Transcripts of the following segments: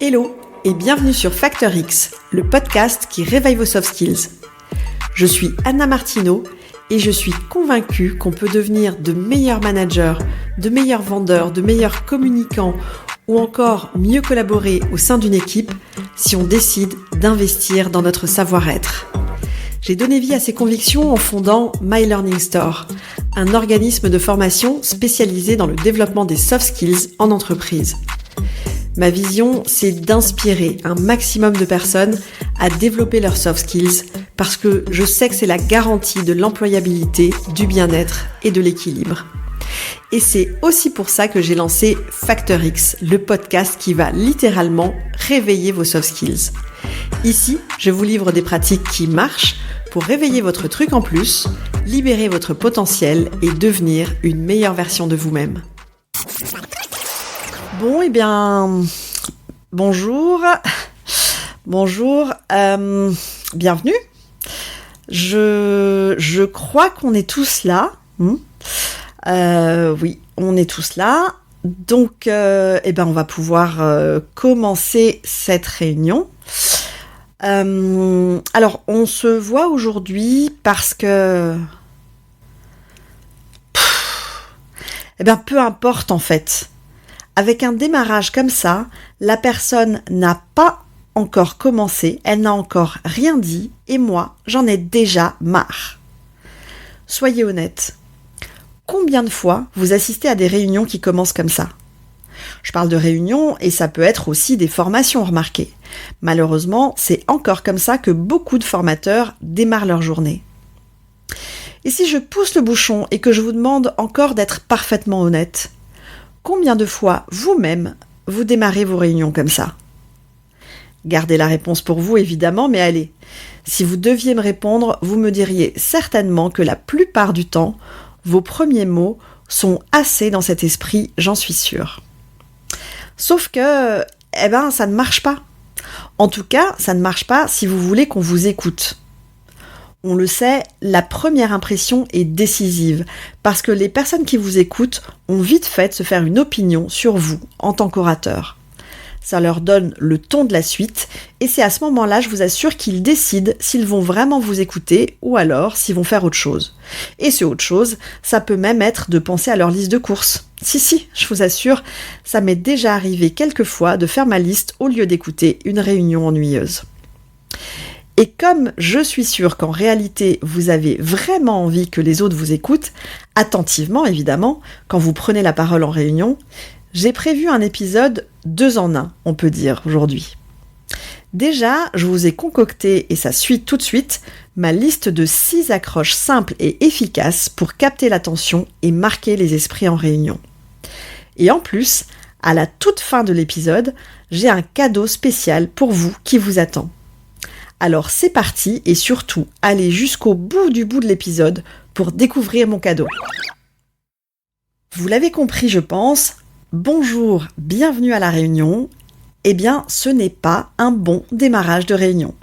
Hello et bienvenue sur Factor X, le podcast qui réveille vos soft skills. Je suis Anna Martineau et je suis convaincue qu'on peut devenir de meilleurs managers, de meilleurs vendeurs, de meilleurs communicants ou encore mieux collaborer au sein d'une équipe si on décide d'investir dans notre savoir-être. J'ai donné vie à ces convictions en fondant My Learning Store, un organisme de formation spécialisé dans le développement des soft skills en entreprise. Ma vision, c'est d'inspirer un maximum de personnes à développer leurs soft skills parce que je sais que c'est la garantie de l'employabilité, du bien-être et de l'équilibre. Et c'est aussi pour ça que j'ai lancé Factor X, le podcast qui va littéralement réveiller vos soft skills. Ici, je vous livre des pratiques qui marchent pour réveiller votre truc en plus, libérer votre potentiel et devenir une meilleure version de vous-même. Bon, bonjour, bienvenue. Je crois qu'on est tous là. Oui, on est tous là. Donc, on va pouvoir commencer cette réunion. Alors, on se voit aujourd'hui parce que... peu importe en fait. Avec un démarrage comme ça, la personne n'a pas encore commencé, elle n'a encore rien dit, et moi, j'en ai déjà marre. Soyez honnête. Combien de fois vous assistez à des réunions qui commencent comme ça ? Je parle de réunions et ça peut être aussi des formations, remarquez. Malheureusement, c'est encore comme ça que beaucoup de formateurs démarrent leur journée. Et si je pousse le bouchon et que je vous demande encore d'être parfaitement honnête, combien de fois vous-même vous démarrez vos réunions comme ça ? Gardez la réponse pour vous évidemment, mais allez, si vous deviez me répondre, vous me diriez certainement que la plupart du temps, vos premiers mots sont assez dans cet esprit, j'en suis sûre. Sauf que, ça ne marche pas. En tout cas, ça ne marche pas si vous voulez qu'on vous écoute. On le sait, la première impression est décisive parce que les personnes qui vous écoutent ont vite fait de se faire une opinion sur vous en tant qu'orateur. Ça leur donne le ton de la suite et c'est à ce moment-là, je vous assure, qu'ils décident s'ils vont vraiment vous écouter ou alors s'ils vont faire autre chose. Et ce autre chose, ça peut même être de penser à leur liste de courses. Si, je vous assure, ça m'est déjà arrivé quelques fois de faire ma liste au lieu d'écouter une réunion ennuyeuse. Et comme je suis sûre qu'en réalité, vous avez vraiment envie que les autres vous écoutent, attentivement évidemment, quand vous prenez la parole en réunion, j'ai prévu un épisode 2 en 1, on peut dire, aujourd'hui. Déjà, je vous ai concocté, et ça suit tout de suite, ma liste de 6 accroches simples et efficaces pour capter l'attention et marquer les esprits en réunion. Et en plus, à la toute fin de l'épisode, j'ai un cadeau spécial pour vous qui vous attend. Alors c'est parti et surtout, allez jusqu'au bout de l'épisode pour découvrir mon cadeau. Vous l'avez compris, je pense, bonjour, bienvenue à la réunion. Ce n'est pas un bon démarrage de réunion.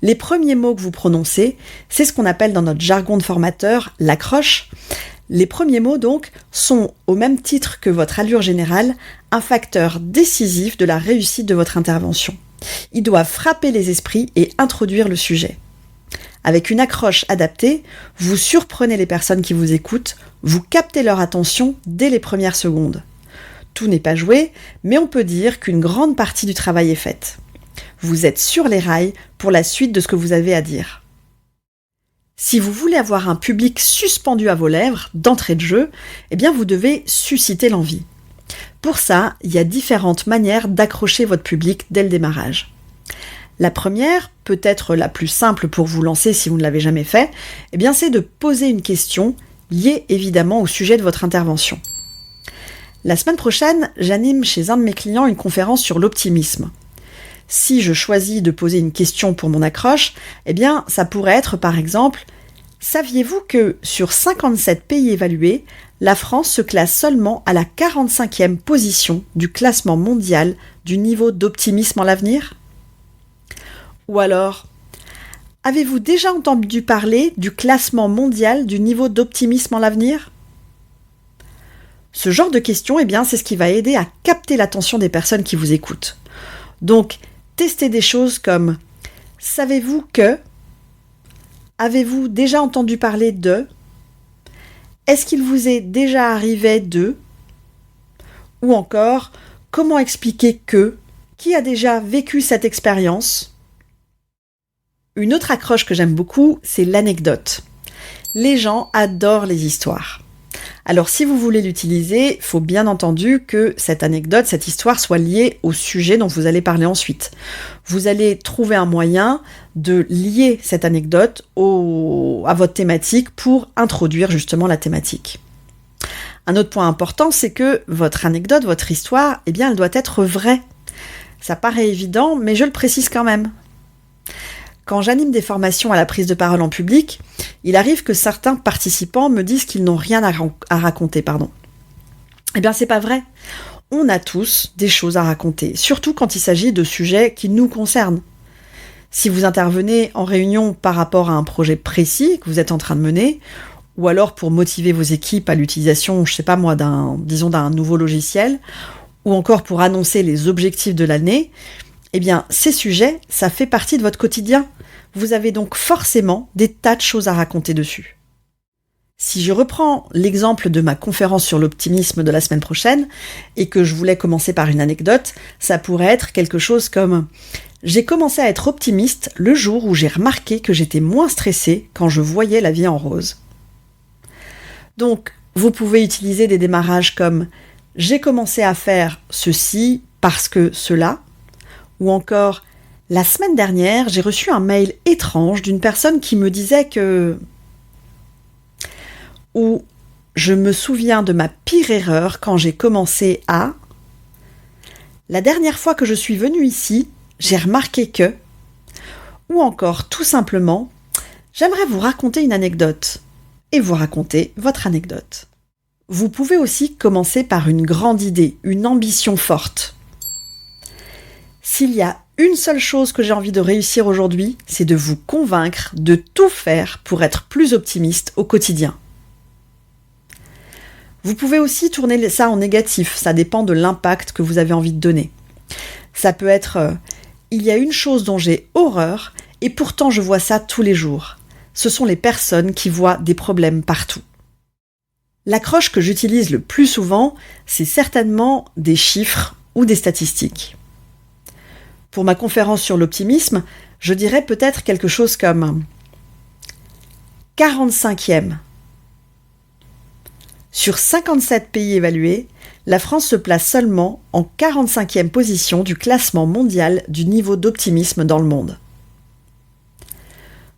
Les premiers mots que vous prononcez, c'est ce qu'on appelle dans notre jargon de formateur l'accroche. Les premiers mots donc sont, au même titre que votre allure générale, un facteur décisif de la réussite de votre intervention. Ils doivent frapper les esprits et introduire le sujet. Avec une accroche adaptée, vous surprenez les personnes qui vous écoutent, vous captez leur attention dès les premières secondes. Tout n'est pas joué, mais on peut dire qu'une grande partie du travail est faite. Vous êtes sur les rails pour la suite de ce que vous avez à dire. Si vous voulez avoir un public suspendu à vos lèvres, d'entrée de jeu, vous devez susciter l'envie. Pour ça, il y a différentes manières d'accrocher votre public dès le démarrage. La première, peut-être la plus simple pour vous lancer si vous ne l'avez jamais fait, c'est de poser une question liée évidemment au sujet de votre intervention. La semaine prochaine, j'anime chez un de mes clients une conférence sur l'optimisme. Si je choisis de poser une question pour mon accroche, ça pourrait être par exemple « Saviez-vous que sur 57 pays évalués, la France se classe seulement à la 45e position du classement mondial du niveau d'optimisme en l'avenir ?» Ou alors « Avez-vous déjà entendu parler du classement mondial du niveau d'optimisme en l'avenir ?» Ce genre de questions, c'est ce qui va aider à capter l'attention des personnes qui vous écoutent. Donc, testez des choses comme « Savez-vous que ?» Avez-vous déjà entendu parler de ? Est-ce qu'il vous est déjà arrivé de ? Ou encore, comment expliquer que ? Qui a déjà vécu cette expérience ? Une autre accroche que j'aime beaucoup, c'est l'anecdote. Les gens adorent les histoires. Alors si vous voulez l'utiliser, il faut bien entendu que cette anecdote, cette histoire soit liée au sujet dont vous allez parler ensuite. Vous allez trouver un moyen de lier cette anecdote à votre thématique pour introduire justement la thématique. Un autre point important, c'est que votre anecdote, votre histoire, eh bien, elle doit être vraie. Ça paraît évident, mais je le précise quand même. Quand j'anime des formations à la prise de parole en public, il arrive que certains participants me disent qu'ils n'ont rien à raconter. Eh bien, c'est pas vrai. On a tous des choses à raconter, surtout quand il s'agit de sujets qui nous concernent. Si vous intervenez en réunion par rapport à un projet précis que vous êtes en train de mener, ou alors pour motiver vos équipes à l'utilisation, je sais pas moi, d'un nouveau logiciel, ou encore pour annoncer les objectifs de l'année, eh bien, ces sujets, ça fait partie de votre quotidien. Vous avez donc forcément des tas de choses à raconter dessus. Si je reprends l'exemple de ma conférence sur l'optimisme de la semaine prochaine, et que je voulais commencer par une anecdote, ça pourrait être quelque chose comme « J'ai commencé à être optimiste le jour où j'ai remarqué que j'étais moins stressée quand je voyais la vie en rose. » Donc, vous pouvez utiliser des démarrages comme « J'ai commencé à faire ceci parce que cela » ou encore « La semaine dernière, j'ai reçu un mail étrange d'une personne qui me disait que… » ou « Je me souviens de ma pire erreur quand j'ai commencé à… » La dernière fois que je suis venue ici, j'ai remarqué que… ou encore tout simplement « J'aimerais vous raconter une anecdote » et vous racontez votre anecdote. Vous pouvez aussi commencer par une grande idée, une ambition forte. S'il y a une seule chose que j'ai envie de réussir aujourd'hui, c'est de vous convaincre de tout faire pour être plus optimiste au quotidien. Vous pouvez aussi tourner ça en négatif, ça dépend de l'impact que vous avez envie de donner. Ça peut être il y a une chose dont j'ai horreur et pourtant je vois ça tous les jours. Ce sont les personnes qui voient des problèmes partout. L'accroche que j'utilise le plus souvent, c'est certainement des chiffres ou des statistiques. Pour ma conférence sur l'optimisme, je dirais peut-être quelque chose comme 45e. Sur 57 pays évalués, la France se place seulement en 45e position du classement mondial du niveau d'optimisme dans le monde.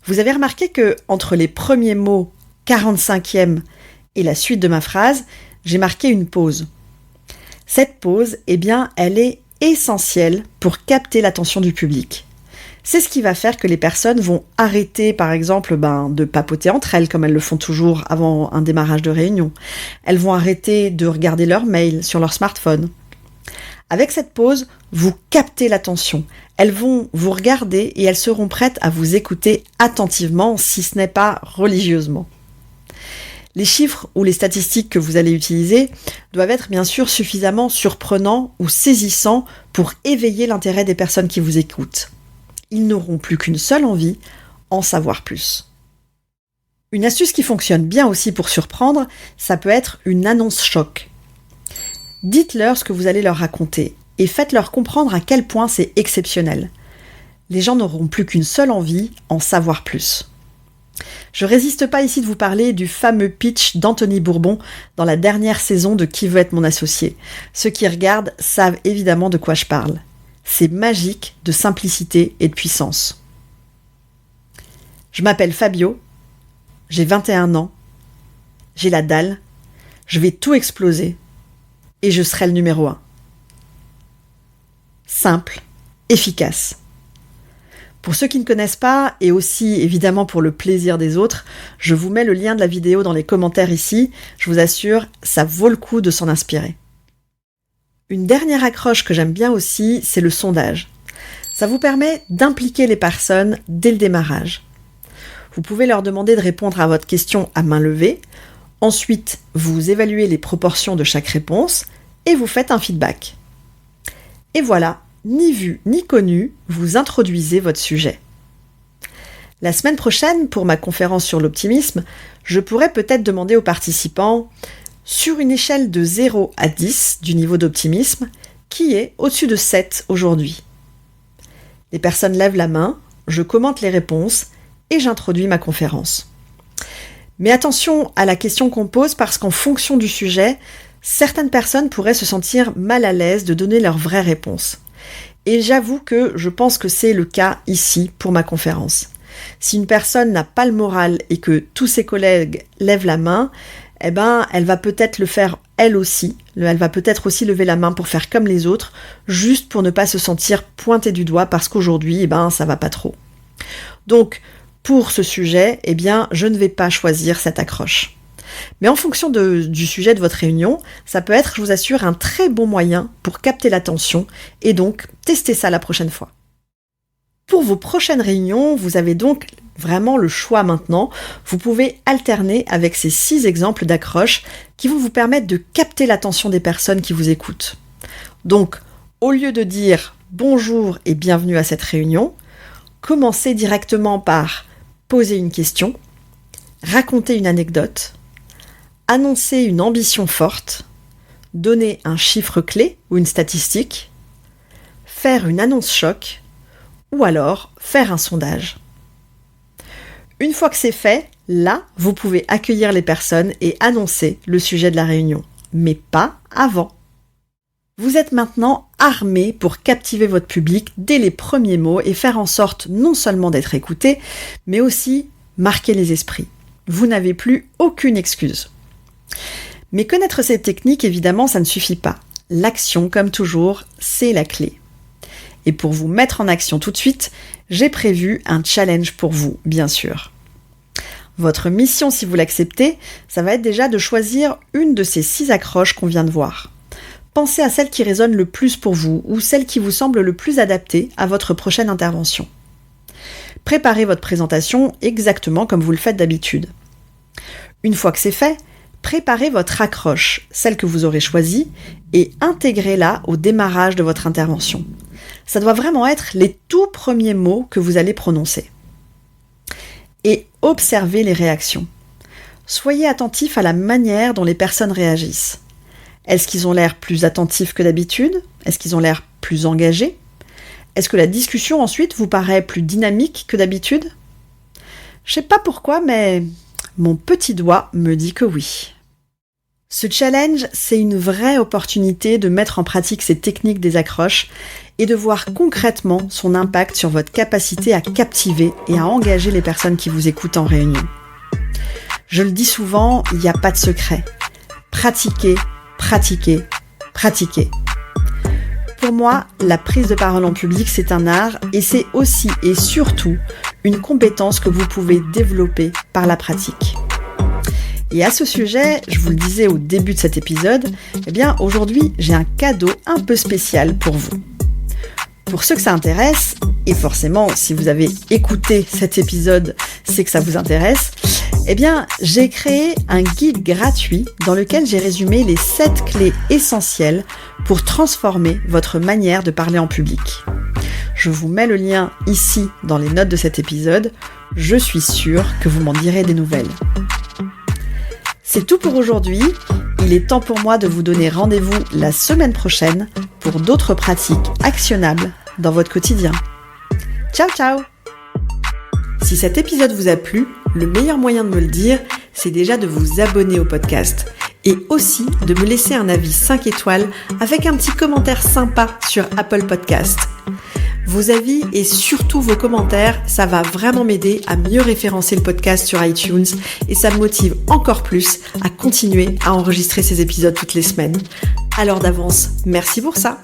Vous avez remarqué que entre les premiers mots 45e et la suite de ma phrase, j'ai marqué une pause. Cette pause, eh bien, elle est essentielle pour capter l'attention du public. C'est ce qui va faire que les personnes vont arrêter, par exemple, de papoter entre elles, comme elles le font toujours avant un démarrage de réunion. Elles vont arrêter de regarder leurs mails sur leur smartphone. Avec cette pause, vous captez l'attention. Elles vont vous regarder et elles seront prêtes à vous écouter attentivement, si ce n'est pas religieusement. Les chiffres ou les statistiques que vous allez utiliser doivent être bien sûr suffisamment surprenants ou saisissants pour éveiller l'intérêt des personnes qui vous écoutent. Ils n'auront plus qu'une seule envie, en savoir plus. Une astuce qui fonctionne bien aussi pour surprendre, ça peut être une annonce choc. Dites-leur ce que vous allez leur raconter et faites-leur comprendre à quel point c'est exceptionnel. Les gens n'auront plus qu'une seule envie, en savoir plus. Je résiste pas ici de vous parler du fameux pitch d'Anthony Bourbon dans la dernière saison de Qui veut être mon associé. Ceux qui regardent savent évidemment de quoi je parle. C'est magique de simplicité et de puissance. Je m'appelle Fabio, j'ai 21 ans, j'ai la dalle, je vais tout exploser et je serai le numéro 1. Simple, efficace. Pour ceux qui ne connaissent pas, et aussi évidemment pour le plaisir des autres, je vous mets le lien de la vidéo dans les commentaires ici. Je vous assure, ça vaut le coup de s'en inspirer. Une dernière accroche que j'aime bien aussi, c'est le sondage. Ça vous permet d'impliquer les personnes dès le démarrage. Vous pouvez leur demander de répondre à votre question à main levée. Ensuite, vous évaluez les proportions de chaque réponse et vous faites un feedback. Et voilà, ni vu ni connu, vous introduisez votre sujet. La semaine prochaine, pour ma conférence sur l'optimisme, je pourrais peut-être demander aux participants, sur une échelle de 0 à 10 du niveau d'optimisme, qui est au-dessus de 7 aujourd'hui. Les personnes lèvent la main, je commente les réponses et j'introduis ma conférence. Mais attention à la question qu'on pose parce qu'en fonction du sujet, certaines personnes pourraient se sentir mal à l'aise de donner leur vraie réponse. Et j'avoue que je pense que c'est le cas ici pour ma conférence. Si une personne n'a pas le moral et que tous ses collègues lèvent la main, elle va peut-être le faire elle aussi. Elle va peut-être aussi lever la main pour faire comme les autres, juste pour ne pas se sentir pointée du doigt parce qu'aujourd'hui, ça va pas trop. Donc, pour ce sujet, je ne vais pas choisir cette accroche. Mais en fonction du sujet de votre réunion, ça peut être, je vous assure, un très bon moyen pour capter l'attention et donc tester ça la prochaine fois. Pour vos prochaines réunions, vous avez donc vraiment le choix maintenant. Vous pouvez alterner avec ces 6 exemples d'accroches qui vont vous permettre de capter l'attention des personnes qui vous écoutent. Donc, au lieu de dire « bonjour et bienvenue à cette réunion », commencez directement par poser une question, raconter une anecdote, annoncer une ambition forte, donner un chiffre clé ou une statistique, faire une annonce choc, ou alors faire un sondage. Une fois que c'est fait, là, vous pouvez accueillir les personnes et annoncer le sujet de la réunion, mais pas avant. Vous êtes maintenant armé pour captiver votre public dès les premiers mots et faire en sorte non seulement d'être écouté, mais aussi marquer les esprits. Vous n'avez plus aucune excuse. Mais connaître cette technique, évidemment, ça ne suffit pas. L'action, comme toujours, c'est la clé. Et pour vous mettre en action tout de suite, j'ai prévu un challenge pour vous, bien sûr. Votre mission, si vous l'acceptez, ça va être déjà de choisir une de ces 6 accroches qu'on vient de voir. Pensez à celle qui résonne le plus pour vous ou celle qui vous semble le plus adaptée à votre prochaine intervention. Préparez votre présentation exactement comme vous le faites d'habitude. Une fois que c'est fait, préparez votre accroche, celle que vous aurez choisie, et intégrez-la au démarrage de votre intervention. Ça doit vraiment être les tout premiers mots que vous allez prononcer. Et observez les réactions. Soyez attentif à la manière dont les personnes réagissent. Est-ce qu'ils ont l'air plus attentifs que d'habitude ? Est-ce qu'ils ont l'air plus engagés ? Est-ce que la discussion ensuite vous paraît plus dynamique que d'habitude ? Je sais pas pourquoi, mais mon petit doigt me dit que oui. Ce challenge, c'est une vraie opportunité de mettre en pratique ces techniques des accroches et de voir concrètement son impact sur votre capacité à captiver et à engager les personnes qui vous écoutent en réunion. Je le dis souvent, il n'y a pas de secret. Pratiquez, pratiquez, pratiquez. Pour moi, la prise de parole en public, c'est un art et c'est aussi et surtout une compétence que vous pouvez développer par la pratique. Et à ce sujet, je vous le disais au début de cet épisode, aujourd'hui, j'ai un cadeau un peu spécial pour vous. Pour ceux que ça intéresse, et forcément, si vous avez écouté cet épisode, c'est que ça vous intéresse, j'ai créé un guide gratuit dans lequel j'ai résumé les 7 clés essentielles pour transformer votre manière de parler en public. Je vous mets le lien ici dans les notes de cet épisode. Je suis sûre que vous m'en direz des nouvelles. C'est tout pour aujourd'hui. Il est temps pour moi de vous donner rendez-vous la semaine prochaine pour d'autres pratiques actionnables dans votre quotidien. Ciao, ciao! Si cet épisode vous a plu, le meilleur moyen de me le dire, c'est déjà de vous abonner au podcast et aussi de me laisser un avis 5 étoiles avec un petit commentaire sympa sur Apple Podcast. Vos avis et surtout vos commentaires, ça va vraiment m'aider à mieux référencer le podcast sur iTunes et ça me motive encore plus à continuer à enregistrer ces épisodes toutes les semaines. Alors d'avance, merci pour ça!